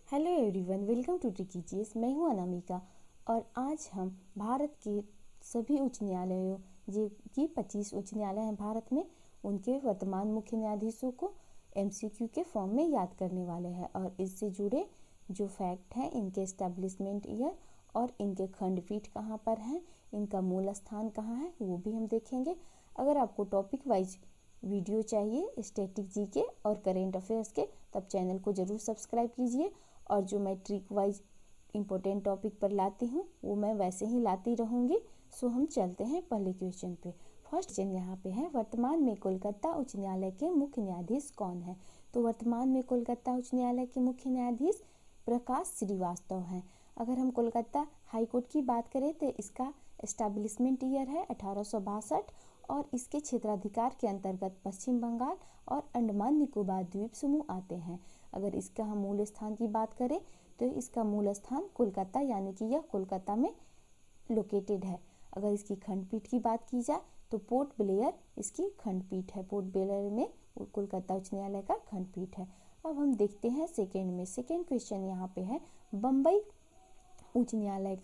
Hello everyone, welcome to tricky चीज़। मैं हूं अनामिका और आज हम भारत के सभी उच्च न्यायालयों जो कि 25 उच्च न्यायालय हैं भारत में, उनके वर्तमान मुख्य न्यायाधीशों को एमसीक्यू के फॉर्म में याद करने वाले हैं और इससे जुड़े जो फैक्ट हैं, इनके एस्टेब्लिशमेंट ईयर और इनके खंडपीठ कहाँ पर हैं, इनका मूल स्थान कहाँ है, वो भी हम देखेंगे। अगर आपको टॉपिक वाइज वीडियो चाहिए स्टैटिक जीके और करेंट अफेयर्स के, तब चैनल को ज़रूर सब्सक्राइब कीजिए। और जो मैं ट्रिक वाइज इम्पोर्टेंट टॉपिक पर लाती हूँ वो मैं वैसे ही लाती रहूँगी। सो हम चलते हैं पहले क्वेश्चन पे। फर्स्ट क्वेश्चन यहाँ पे है, वर्तमान में कोलकाता उच्च न्यायालय के मुख्य न्यायाधीश कौन है? तो वर्तमान में कोलकाता उच्च न्यायालय के मुख्य न्यायाधीश प्रकाश श्रीवास्तव हैं। अगर हम कोलकाता हाई कोर्ट की बात करें तो इसका एस्टैब्लिशमेंट ईयर है 1862 और इसके क्षेत्राधिकार के अंतर्गत पश्चिम बंगाल और अंडमान निकोबार द्वीप समूह आते हैं। अगर इसका हम मूल स्थान की बात करें तो इसका मूल स्थान कोलकाता यानी कि यह कोलकाता में लोकेटेड है। अगर इसकी खंडपीठ की बात की जाए तो पोर्ट ब्लेयर इसकी खंडपीठ है। पोर्ट ब्लेयर में कोलकाता उच्च न्यायालय का खंडपीठ है। अब हम देखते हैं सेकेंड में। सेकेंड क्वेश्चन यहाँ पे है, बम्बई उच्च न्यायालय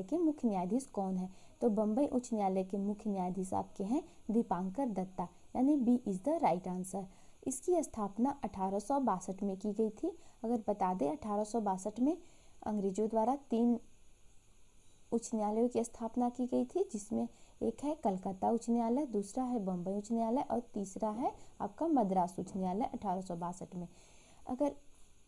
के मुख्य न्यायाधीश कौन है? तो बम्बई उच्च न्यायालय के मुख्य न्यायाधीश आपके हैं दीपांकर दत्ता, यानी B is the right answer. इसकी स्थापना 1862 में की गई थी। अगर बता दें 1862 में अंग्रेजों द्वारा 3 उच्च न्यायालयों की स्थापना की गई थी, जिसमें एक है कलकत्ता उच्च न्यायालय, दूसरा है बम्बई उच्च न्यायालय और तीसरा है आपका मद्रास उच्च न्यायालय 1862 में। अगर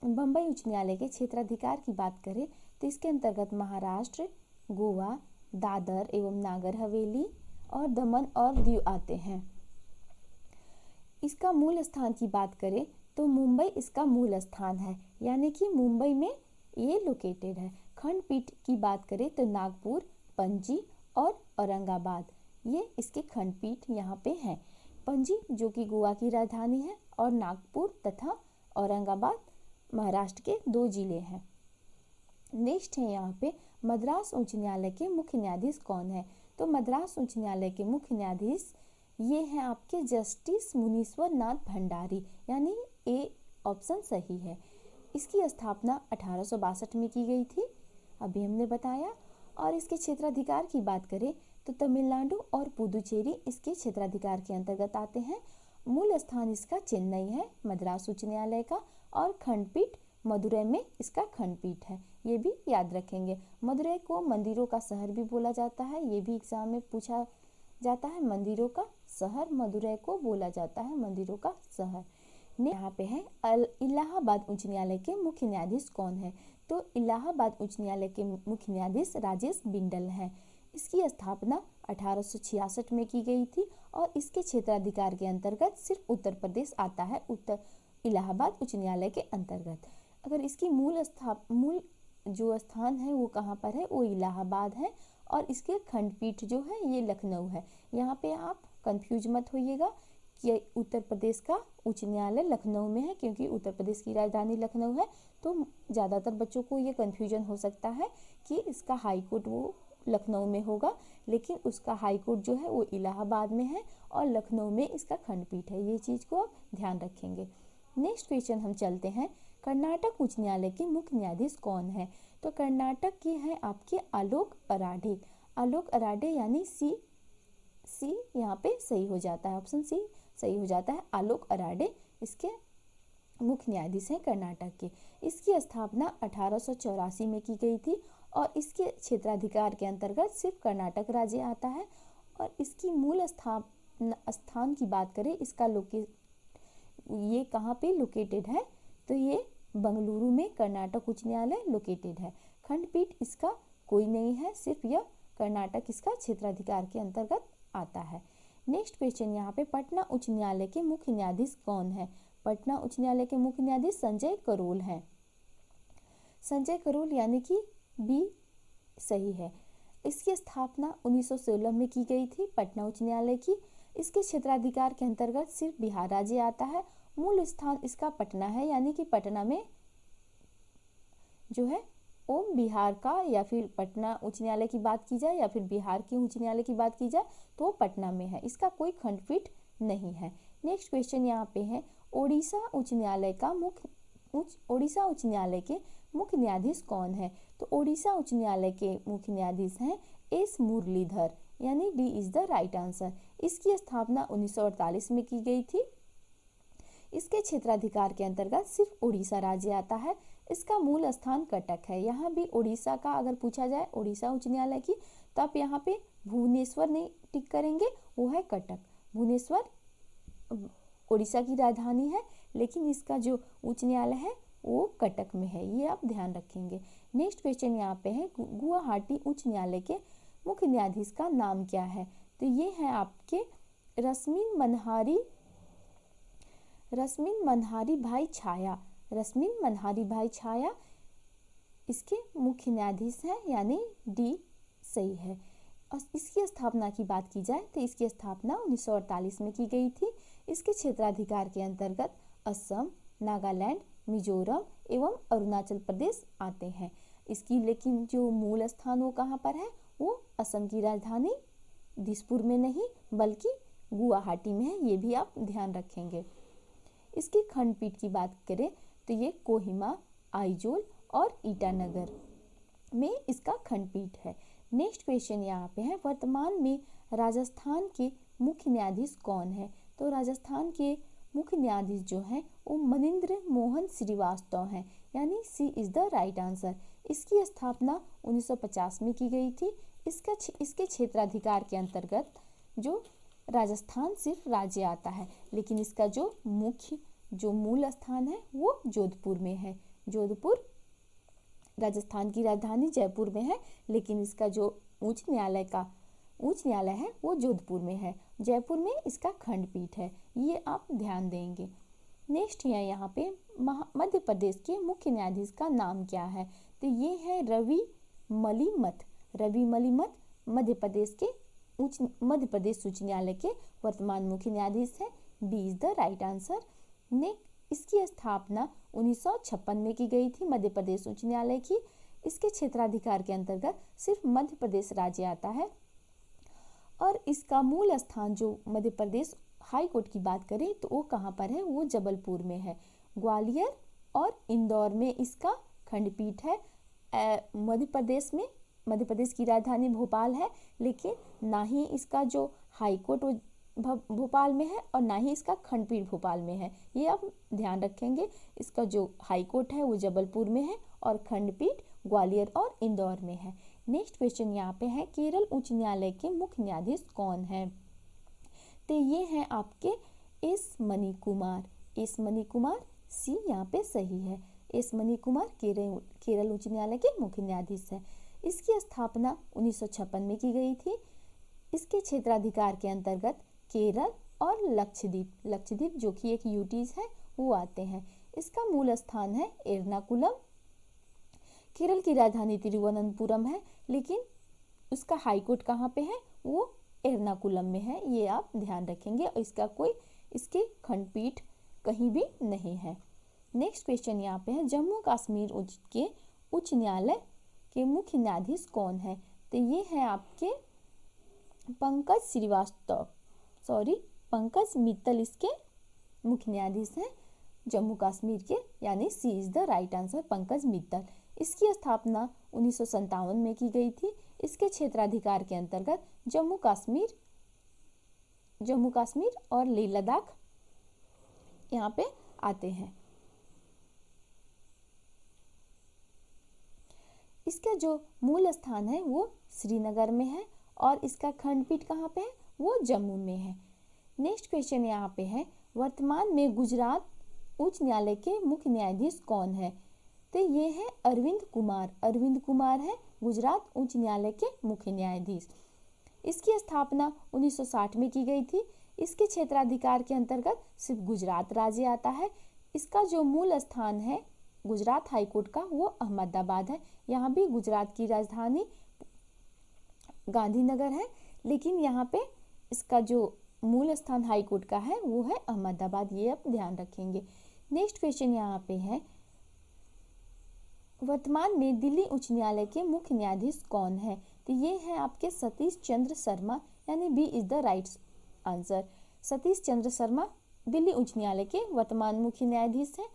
बम्बई उच्च न्यायालय के क्षेत्राधिकार की बात करें तो इसके अंतर्गत महाराष्ट्र, गोवा, दादर एवं नागर हवेली और दमन और दीव आते हैं। इसका मूल स्थान की बात करें तो मुंबई इसका मूल स्थान है, यानी कि मुंबई में ये लोकेटेड है। खंडपीठ की बात करें तो नागपुर, पणजी और औरंगाबाद ये इसके खंडपीठ यहाँ पे हैं। पणजी जो कि गोवा की राजधानी है और नागपुर तथा औरंगाबाद महाराष्ट्र के 2 जिले हैं। नेक्स्ट है यहाँ पे मद्रास उच्च न्यायालय के मुख्य न्यायाधीश कौन है? तो मद्रास उच्च न्यायालय के मुख्य न्यायाधीश ये हैं आपके जस्टिस मुनीश्वर नाथ भंडारी, यानी ए ऑप्शन सही है। इसकी स्थापना 1862 में की गई थी, अभी हमने बताया। और इसके क्षेत्राधिकार की बात करें तो तमिलनाडु और पुदुचेरी इसके क्षेत्राधिकार के अंतर्गत आते हैं। मूल स्थान इसका चेन्नई है मद्रास उच्च न्यायालय का, और खंडपीठ मदुरै में इसका खंडपीठ है। ये भी याद रखेंगे। मदुरै को मंदिरों का शहर भी बोला जाता है, ये भी एग्जाम में पूछा जाता है। मंदिरों का शहर मदुरै को बोला जाता है, मंदिरों का शहर। यहाँ पे है इलाहाबाद उच्च न्यायालय के मुख्य न्यायाधीश कौन है? तो इलाहाबाद उच्च न्यायालय के मुख्य न्यायाधीश राजेश बिंडल हैं। इसकी स्थापना 1866 में की गई थी और इसके क्षेत्राधिकार के अंतर्गत सिर्फ उत्तर प्रदेश आता है, उत्तर इलाहाबाद उच्च न्यायालय के अंतर्गत। अगर इसकी मूल जो स्थान है वो कहाँ पर है, वो इलाहाबाद है और इसके खंडपीठ जो है ये लखनऊ है। यहाँ पे आप कंफ्यूज मत होइएगा कि उत्तर प्रदेश का उच्च न्यायालय लखनऊ में है, क्योंकि उत्तर प्रदेश की राजधानी लखनऊ है। तो ज़्यादातर बच्चों को ये कंफ्यूजन हो सकता है कि इसका हाई कोर्ट वो लखनऊ में होगा, लेकिन उसका हाई कोर्ट जो है वो इलाहाबाद में है और लखनऊ में इसका खंडपीठ है। ये चीज़ को आप ध्यान रखेंगे। नेक्स्ट क्वेश्चन हम चलते हैं, कर्नाटक उच्च न्यायालय के मुख्य न्यायाधीश कौन है? तो कर्नाटक के हैं आपके आलोक अराडे। आलोक अराडे यानी सी यहाँ पे सही हो जाता है, ऑप्शन सी सही हो जाता है। आलोक अराडे इसके मुख्य न्यायाधीश हैं कर्नाटक के। इसकी स्थापना 1884 में की गई थी और इसके क्षेत्राधिकार के अंतर्गत सिर्फ कर्नाटक राज्य आता है। और इसकी मूल स्थान की बात करें, इसका ये कहाँ पे लोकेटेड है? तो ये बंगलुरु में कर्नाटक उच्च न्यायालय लोकेटेड है। खंडपीठ इसका कोई नहीं है, सिर्फ यह कर्नाटक इसका क्षेत्राधिकार के अंतर्गत आता है। नेक्स्ट क्वेश्चन यहाँ पे, पटना उच्च न्यायालय के मुख्य न्यायाधीश कौन है? पटना उच्च न्यायालय के मुख्य न्यायाधीश संजय करोल हैं। संजय करोल यानी कि बी सही है। इसकी स्थापना 1916 में की गई थी पटना उच्च न्यायालय की। इसके क्षेत्राधिकार के अंतर्गत सिर्फ बिहार राज्य आता है। मूल स्थान इसका पटना है, यानी कि पटना में जो है वो बिहार का, या फिर पटना उच्च न्यायालय की बात की जाए या फिर बिहार के उच्च न्यायालय की बात की जाए तो वो पटना में है। इसका कोई खंडपीठ नहीं है। नेक्स्ट क्वेश्चन यहाँ पे है, ओडिशा उच्च न्यायालय का मुख्य ओडिशा उच्च न्यायालय के मुख्य न्यायाधीश कौन है? तो ओडिशा उच्च न्यायालय के मुख्य न्यायाधीश हैं एस मुरलीधर, यानी D is the right answer. इसकी स्थापना 1948 में की गई थी। इसके क्षेत्राधिकार के अंतर्गत सिर्फ उड़ीसा राज्य आता है। इसका मूल स्थान कटक है। यहाँ भी उड़ीसा का अगर पूछा जाए, उड़ीसा उच्च न्यायालय की, तो आप यहाँ पे भुवनेश्वर नहीं टिक करेंगे, वो है कटक। भुवनेश्वर उड़ीसा की राजधानी है, लेकिन इसका जो उच्च न्यायालय है वो कटक में है, ये आप ध्यान रखेंगे। नेक्स्ट क्वेश्चन यहाँ पे है, गुवाहाटी उच्च न्यायालय के मुख्य न्यायाधीश का नाम क्या है? तो ये है आपके रश्मिन मनहारी भाई छाया। रश्मिन मनहारी भाई छाया इसके मुख्य न्यायाधीश हैं, यानी डी सही है। और इसकी स्थापना की बात की जाए तो इसकी स्थापना 1948 में की गई थी। इसके क्षेत्राधिकार के अंतर्गत असम, नागालैंड, मिजोरम एवं अरुणाचल प्रदेश आते हैं। इसकी लेकिन जो मूल स्थान वो कहाँ पर है? वो असम की राजधानी दिसपुर में नहीं बल्कि गुवाहाटी में है, ये भी आप ध्यान रखेंगे। इसकी खंडपीठ की बात करें तो ये कोहिमा, आइजोल और ईटानगर में इसका खंडपीठ है। नेक्स्ट क्वेश्चन यहाँ पे है, वर्तमान में राजस्थान के मुख्य न्यायाधीश कौन है? तो राजस्थान के मुख्य न्यायाधीश जो हैं वो मनिंद्र मोहन श्रीवास्तव हैं, यानी C is the right answer. इसकी स्थापना 1950 में की गई थी। इसके क्षेत्राधिकार के अंतर्गत जो राजस्थान सिर्फ राज्य आता है, लेकिन इसका जो मूल स्थान है वो जोधपुर में है। जोधपुर राजस्थान की राजधानी जयपुर में है, लेकिन इसका जो उच्च न्यायालय है वो जोधपुर में है। जयपुर में इसका खंडपीठ है, ये आप ध्यान देंगे। नेक्स्ट है यहाँ पे मध्य प्रदेश के मुख्य न्यायाधीश का नाम क्या है? तो ये है रवि मलिमथ। रवि मलिमथ मध्य प्रदेश उच्च न्यायालय के वर्तमान मुख्य न्यायाधीश हैं। D is the right answer. इसकी स्थापना 1956 में की गई थी, मध्य प्रदेश उच्च न्यायालय की। इसके क्षेत्राधिकार के अंतर्गत सिर्फ मध्य प्रदेश राज्य आता है और इसका मूल स्थान जो मध्य प्रदेश हाई कोर्ट की बात करें तो वो कहाँ पर है? वो जबलपुर में है। ग्वालियर और इंदौर में इसका खंडपीठ है। मध्य प्रदेश की राजधानी भोपाल है, लेकिन ना ही इसका जो हाई कोर्ट भोपाल में है और ना ही इसका खंडपीठ भोपाल में है, ये आप ध्यान रखेंगे। इसका जो हाई कोर्ट है वो जबलपुर में है और खंडपीठ ग्वालियर और इंदौर में है। नेक्स्ट क्वेश्चन यहाँ पे है, केरल उच्च न्यायालय के मुख्य न्यायाधीश कौन है? तो ये है आपके S Mani Kumar. S Mani Kumar C यहाँ पे सही है। एस मनी कुमार केरल उच्च न्यायालय के मुख्य न्यायाधीश है। इसकी स्थापना 1956 में की गई थी। इसके क्षेत्राधिकार के अंतर्गत केरल और लक्षद्वीप जो कि एक यूटीज है वो आते हैं। इसका मूल स्थान है एर्नाकुलम। केरल की राजधानी तिरुवनंतपुरम है, लेकिन उसका हाई कोर्ट कहाँ पे है? वो एर्नाकुलम में है, ये आप ध्यान रखेंगे। और इसके खंडपीठ कहीं भी नहीं है। नेक्स्ट क्वेश्चन यहाँ पे है, जम्मू कश्मीर के उच्च न्यायालय के मुख्य न्यायाधीश कौन है? तो ये है आपके पंकज मित्तल इसके मुख्य न्यायाधीश हैं जम्मू कश्मीर के, यानी C is the right answer, Pankaj Mittal. इसकी स्थापना 1957 में की गई थी। इसके क्षेत्राधिकार के अंतर्गत जम्मू कश्मीर और लेह लद्दाख यहाँ पे आते हैं। इसका जो मूल स्थान है वो श्रीनगर में है और इसका खंडपीठ कहाँ पे है? वो जम्मू में है। नेक्स्ट क्वेश्चन यहाँ पे है, वर्तमान में गुजरात उच्च न्यायालय के मुख्य न्यायाधीश कौन है? तो ये है अरविंद कुमार है गुजरात उच्च न्यायालय के मुख्य न्यायाधीश। इसकी स्थापना 1960 में की गई थी। इसके क्षेत्राधिकार के अंतर्गत सिर्फ गुजरात राज्य आता है। इसका जो मूल स्थान है गुजरात हाई कोर्ट का वो अहमदाबाद है। यहाँ भी गुजरात की राजधानी गांधीनगर है, लेकिन यहाँ पे इसका जो मूल स्थान हाई कोर्ट का है वो है अहमदाबाद, ये आप ध्यान रखेंगे। नेक्स्ट क्वेश्चन यहाँ पे है, वर्तमान में दिल्ली उच्च न्यायालय के मुख्य न्यायाधीश कौन है? तो ये है आपके सतीश चंद्र शर्मा, यानी B is the right answer. Satish Chandra Sharma Delhi उच्च न्यायालय के वर्तमान मुख्य न्यायाधीश हैं।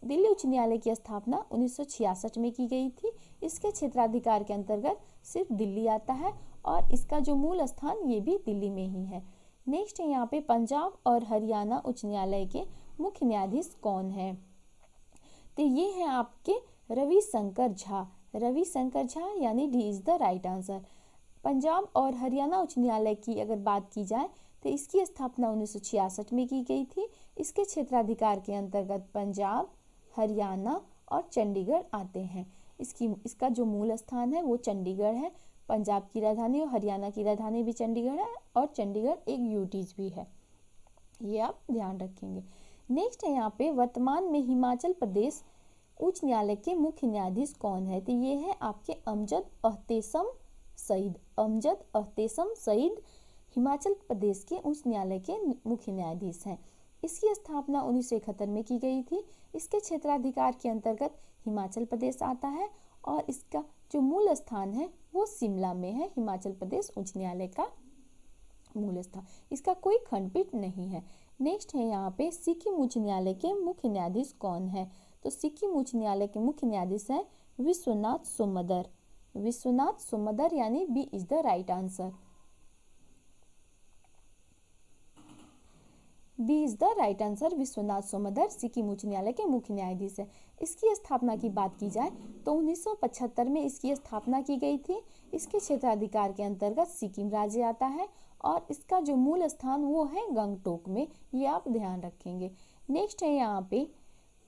दिल्ली उच्च न्यायालय की स्थापना 1966 में की गई थी। इसके क्षेत्राधिकार के अंतर्गत सिर्फ दिल्ली आता है और इसका जो मूल स्थान ये भी दिल्ली में ही है। नेक्स्ट है यहाँ पे पंजाब और हरियाणा उच्च न्यायालय के मुख्य न्यायाधीश कौन है? तो ये है आपके रविशंकर झा। रविशंकर झा यानी D is the right answer. Punjab और हरियाणा उच्च न्यायालय की अगर बात की जाए तो इसकी स्थापना 1966 में की गई थी। इसके क्षेत्राधिकार के अंतर्गत पंजाब, हरियाणा और चंडीगढ़ आते हैं। इसका जो मूल स्थान है वो चंडीगढ़ है। पंजाब की राजधानी और हरियाणा की राजधानी भी चंडीगढ़ है और चंडीगढ़ एक यूटीज भी है, ये आप ध्यान रखेंगे। नेक्स्ट है यहाँ पे वर्तमान में हिमाचल प्रदेश उच्च न्यायालय के मुख्य न्यायाधीश कौन है? तो ये है आपके अमजद अहतेसम सईद। अमजद अहतेसम सईद हिमाचल प्रदेश के उच्च न्यायालय के मुख्य न्यायाधीश हैं। इसकी स्थापना 1971 में की गई थी। इसके क्षेत्राधिकार के अंतर्गत हिमाचल प्रदेश आता है और इसका जो मूल स्थान है वो शिमला में है। हिमाचल प्रदेश उच्च न्यायालय का मूल स्थान, इसका कोई खंडपीठ नहीं है। नेक्स्ट है यहाँ पे सिक्किम उच्च न्यायालय के मुख्य न्यायाधीश कौन है? तो सिक्किम उच्च न्यायालय के मुख्य न्यायाधीश है विश्वनाथ सोमदर। विश्वनाथ सोमदर यानी B is the right answer. B is the right answer. Vishwanath Somadder Sikkim उच्च न्यायालय के मुख्य न्यायाधीश है। इसकी स्थापना की बात की जाए तो 1975 में इसकी स्थापना की गई थी। इसके क्षेत्राधिकार के अंतर्गत सिक्किम राज्य आता है और इसका जो मूल स्थान वो है गंगटोक में, ये आप ध्यान रखेंगे। नेक्स्ट है यहाँ पे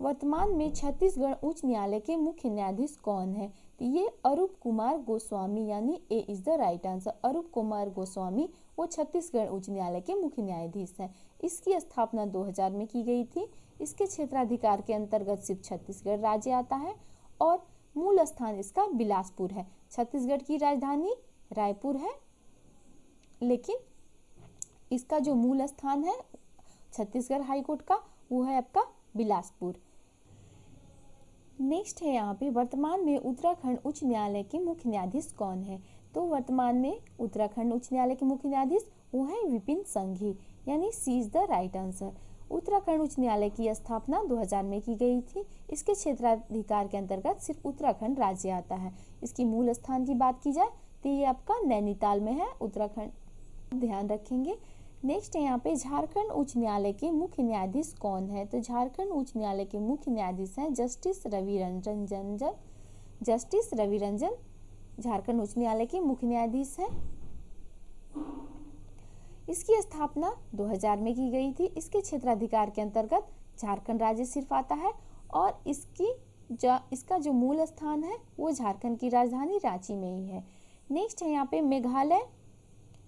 वर्तमान में छत्तीसगढ़ उच्च न्यायालय के मुख्य न्यायाधीश कौन है? तो ये अरूप कुमार गोस्वामी यानी ए इज द राइट आंसर। अरूप कुमार गोस्वामी वो छत्तीसगढ़ उच्च न्यायालय के मुख्य न्यायाधीश हैं। इसकी स्थापना 2000 में की गई थी। इसके क्षेत्राधिकार के अंतर्गत सिर्फ छत्तीसगढ़ राज्य आता है और मूल स्थान इसका बिलासपुर है। छत्तीसगढ़ की राजधानी रायपुर है, लेकिन इसका जो मूल स्थान है छत्तीसगढ़ हाईकोर्ट का वो है आपका बिलासपुर। नेक्स्ट है यहाँ पे वर्तमान में उत्तराखंड उच्च न्यायालय के मुख्य न्यायाधीश कौन है? तो वर्तमान में उत्तराखंड उच्च न्यायालय के मुख्य न्यायाधीश वो है विपिन संघी यानी C is the right answer. Uttarakhand उच्च न्यायालय की स्थापना 2000 में की गई थी। इसके क्षेत्राधिकार के अंतर्गत सिर्फ उत्तराखंड राज्य आता है। इसकी मूल स्थान की बात की जाए तो ये आपका नैनीताल में है, उत्तराखंड, ध्यान रखेंगे। नेक्स्ट है यहाँ पे झारखंड उच्च न्यायालय के मुख्य न्यायाधीश कौन है? तो झारखंड उच्च न्यायालय के मुख्य न्यायाधीश हैं जस्टिस रवि रंजन। जस्टिस रवि रंजन झारखंड उच्च न्यायालय के मुख्य न्यायाधीश हैं। इसकी स्थापना 2000 में की गई थी। इसके क्षेत्राधिकार के अंतर्गत झारखंड राज्य सिर्फ आता है और इसका जो मूल स्थान है वो झारखंड की राजधानी रांची में ही है। नेक्स्ट है यहाँ पे मेघालय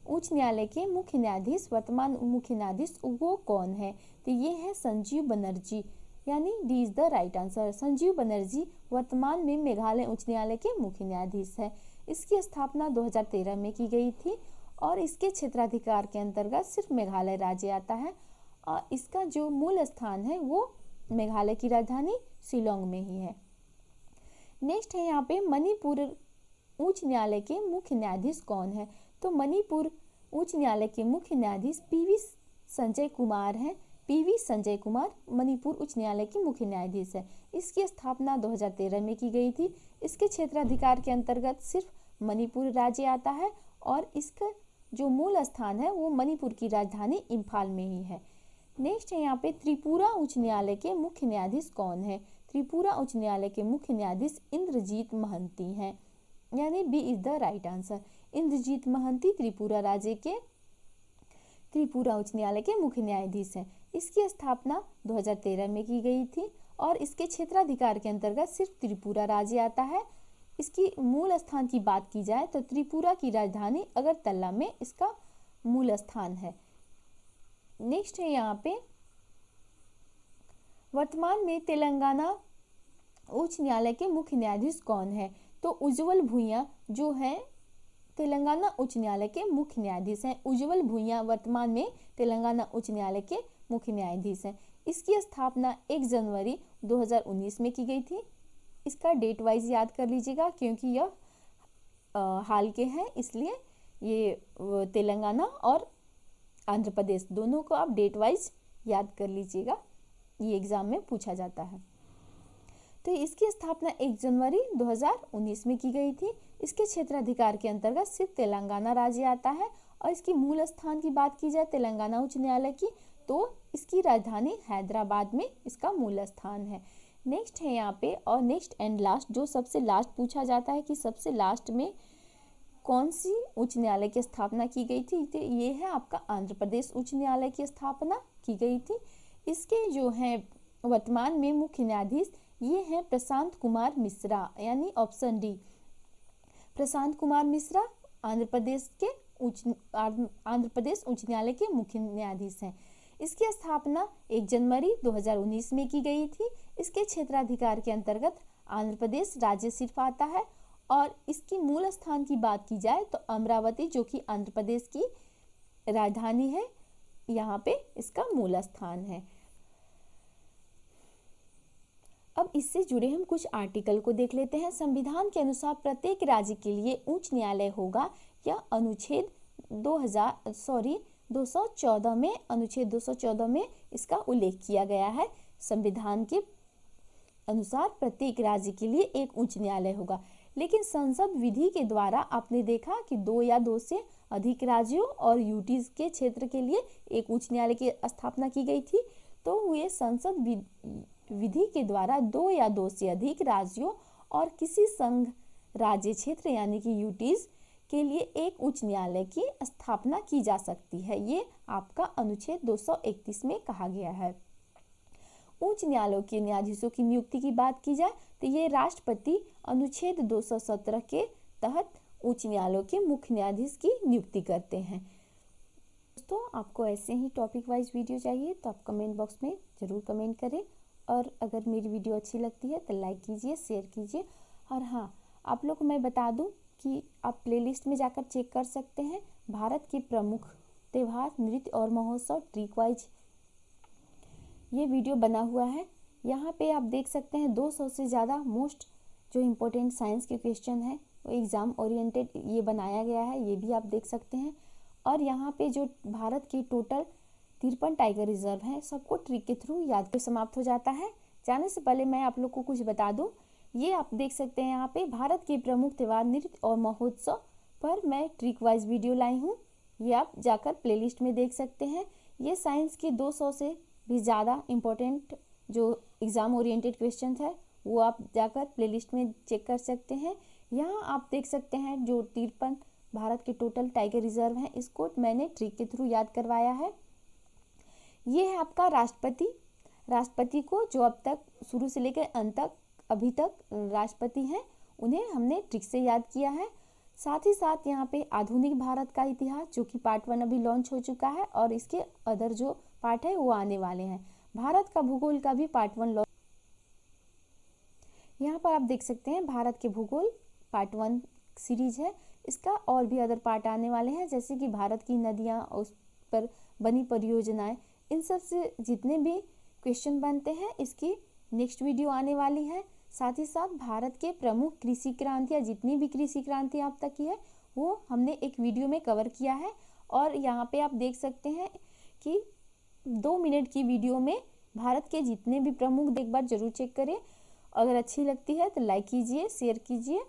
उच्च न्यायालय के मुख्य न्यायाधीश, वर्तमान मुख्य न्यायाधीश वो कौन है? तो ये है संजीव बनर्जी यानी D is the right answer. Sanjeev Banerjee वर्तमान में मेघालय उच्च न्यायालय के मुख्य न्यायाधीश है। इसकी स्थापना 2013 में की गई थी और इसके क्षेत्राधिकार के अंतर्गत सिर्फ मेघालय राज्य आता है और इसका जो मूल स्थान है वो मेघालय की राजधानी शिलोंग में ही है। नेक्स्ट है यहाँ पे मणिपुर उच्च न्यायालय के मुख्य न्यायाधीश कौन है? तो मणिपुर उच्च न्यायालय के मुख्य न्यायाधीश पीवी संजय कुमार हैं। पीवी संजय कुमार मणिपुर उच्च न्यायालय के मुख्य न्यायाधीश है। इसकी स्थापना 2013 में की गई थी। इसके क्षेत्राधिकार के अंतर्गत सिर्फ मणिपुर राज्य आता है और इसका जो मूल स्थान है वो मणिपुर की राजधानी इम्फाल में ही है। नेक्स्ट है यहाँ पे त्रिपुरा उच्च न्यायालय के मुख्य न्यायाधीश कौन है? त्रिपुरा उच्च न्यायालय के मुख्य न्यायाधीश इंद्रजीत महंती हैं यानी B is the right answer. Indrajit Mahanti Tripura राज्य के त्रिपुरा उच्च न्यायालय के मुख्य न्यायाधीश हैं। इसकी स्थापना 2013 में की गई थी और इसके क्षेत्राधिकार के अंतर्गत सिर्फ त्रिपुरा राज्य आता है। इसकी मूल स्थान की बात की जाए तो त्रिपुरा की राजधानी अगरतला में इसका मूल स्थान है। नेक्स्ट है यहाँ पे वर्तमान में तेलंगाना उच्च न्यायालय के मुख्य न्यायाधीश कौन है? तो उज्जवल भुइयां जो है तेलंगाना उच्च न्यायालय के मुख्य न्यायाधीश हैं। उज्जवल भुइयां वर्तमान में तेलंगाना उच्च न्यायालय के मुख्य न्यायाधीश हैं। इसकी स्थापना 1 जनवरी 2019 में की गई थी। इसका डेट वाइज याद कर लीजिएगा क्योंकि यह हाल के हैं, इसलिए ये तेलंगाना और आंध्र प्रदेश दोनों को आप डेट वाइज याद कर लीजिएगा, ये एग्जाम में पूछा जाता है। तो इसकी स्थापना 1 जनवरी 2019 में की गई थी। इसके क्षेत्राधिकार के अंतर्गत सिर्फ तेलंगाना राज्य आता है। और इसकी मूल स्थान की बात की जाए तेलंगाना उच्च न्यायालय की, तो इसकी राजधानी हैदराबाद में इसका मूल स्थान है। नेक्स्ट है यहाँ पे, और नेक्स्ट एंड लास्ट, जो सबसे लास्ट पूछा जाता है कि सबसे लास्ट में कौन सी उच्च न्यायालय की स्थापना की गई थी, तो ये है आपका आंध्र प्रदेश उच्च न्यायालय की स्थापना की गई थी। इसके जो हैं वर्तमान में मुख्य न्यायाधीश ये हैं प्रशांत कुमार मिश्रा, यानी ऑप्शन डी, प्रशांत कुमार मिश्रा आंध्र प्रदेश उच्च न्यायालय के मुख्य न्यायाधीश हैं। इसकी स्थापना 1 जनवरी 2019 में की गई थी। इसके क्षेत्राधिकार के अंतर्गत आंध्र प्रदेश राज्य सिर्फ आता है। और इसकी मूल स्थान की बात की जाए तो अमरावती, जो कि आंध्र प्रदेश की राजधानी है, यहाँ पे इसका मूल स्थान है। अब इससे जुड़े हम कुछ आर्टिकल को देख लेते हैं। संविधान के अनुसार प्रत्येक राज्य के लिए उच्च न्यायालय होगा, यह अनुच्छेद 214 में, अनुच्छेद 214 में इसका उल्लेख किया गया है। संविधान के अनुसार प्रत्येक राज्य के लिए एक उच्च न्यायालय होगा। लेकिन संसद विधि के द्वारा आपने देखा कि 2 या 2 से अधिक राज्यों और यूटीज के क्षेत्र के लिए एक उच्च न्यायालय की स्थापना की गई थी। तो ये संसद विधि के द्वारा 2 या 2 से अधिक राज्यों और किसी संघ राज्य क्षेत्र यानी कि यूटीज के लिए एक उच्च न्यायालय की स्थापना की जा सकती है। ये आपका अनुच्छेद 231 में कहा गया है। उच्च न्यायालयों के न्यायाधीशों की नियुक्ति की बात की जाए तो ये राष्ट्रपति अनुच्छेद 217 के तहत उच्च न्यायालयों के मुख्य न्यायाधीश की नियुक्ति करते हैं। दोस्तों, आपको ऐसे ही टॉपिक वाइज वीडियो चाहिए तो आप कमेंट बॉक्स में ज़रूर कमेंट करें। और अगर मेरी वीडियो अच्छी लगती है तो लाइक कीजिए, शेयर कीजिए। और हाँ, आप लोग को मैं बता दूं कि आप प्लेलिस्ट में जाकर चेक कर सकते हैं भारत के प्रमुख त्यौहार, नृत्य और महोत्सव ट्रिक वाइज ये वीडियो बना हुआ है। यहाँ पे आप देख सकते हैं 200 से ज़्यादा मोस्ट जो इम्पोर्टेंट साइंस के क्वेश्चन है वो एग्ज़ाम ओरिएंटेड ये बनाया गया है, ये भी आप देख सकते हैं। और यहाँ पे जो भारत की टोटल 53 टाइगर रिजर्व हैं, सबको ट्रिक के थ्रू याद कर समाप्त हो जाता है। जाने से पहले मैं आप लोग को कुछ बता दूं, ये आप देख सकते हैं यहाँ पे भारत के प्रमुख त्यौहार, नृत्य और महोत्सव पर मैं ट्रिक वाइज वीडियो लाई हूँ। ये आप जाकर प्लेलिस्ट में देख सकते हैं। ये साइंस के 200 से भी ज़्यादा इम्पोर्टेंट जो एग्ज़ाम ओरिएंटेड क्वेश्चन है वो आप जाकर प्लेलिस्ट में चेक कर सकते हैं। यहाँ आप देख सकते हैं जो 53 भारत के टोटल टाइगर रिजर्व हैं, इसको मैंने ट्रिक के थ्रू याद करवाया है। ये है आपका राष्ट्रपति को जो अब तक शुरू से लेकर अंत तक अभी तक राष्ट्रपति हैं, उन्हें हमने ट्रिक से याद किया है। साथ ही साथ यहाँ पे आधुनिक भारत का इतिहास जो कि पार्ट 1 अभी लॉन्च हो चुका है और इसके अदर जो पार्ट है वो आने वाले हैं। भारत का भूगोल का भी पार्ट 1 लॉन्च, यहाँ पर आप देख सकते हैं भारत के भूगोल पार्ट 1 सीरीज है, इसका और भी अदर पार्ट आने वाले हैं, जैसे कि भारत की नदियाँ, उस पर बनी परियोजनाएं, इन सब से जितने भी क्वेश्चन बनते हैं इसकी नेक्स्ट वीडियो आने वाली है। साथ ही साथ भारत के प्रमुख कृषि क्रांतियाँ, जितनी भी कृषि क्रांति अब तक की है वो हमने एक वीडियो में कवर किया है। और यहाँ पे आप देख सकते हैं कि 2 मिनट की वीडियो में भारत के जितने भी प्रमुख, एक बार जरूर चेक करें। अगर अच्छी लगती है तो लाइक कीजिए, शेयर कीजिए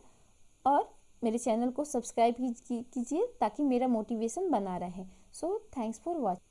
और मेरे चैनल को सब्सक्राइब कीजिए ताकि मेरा मोटिवेशन बना रहे। So thanks for watching.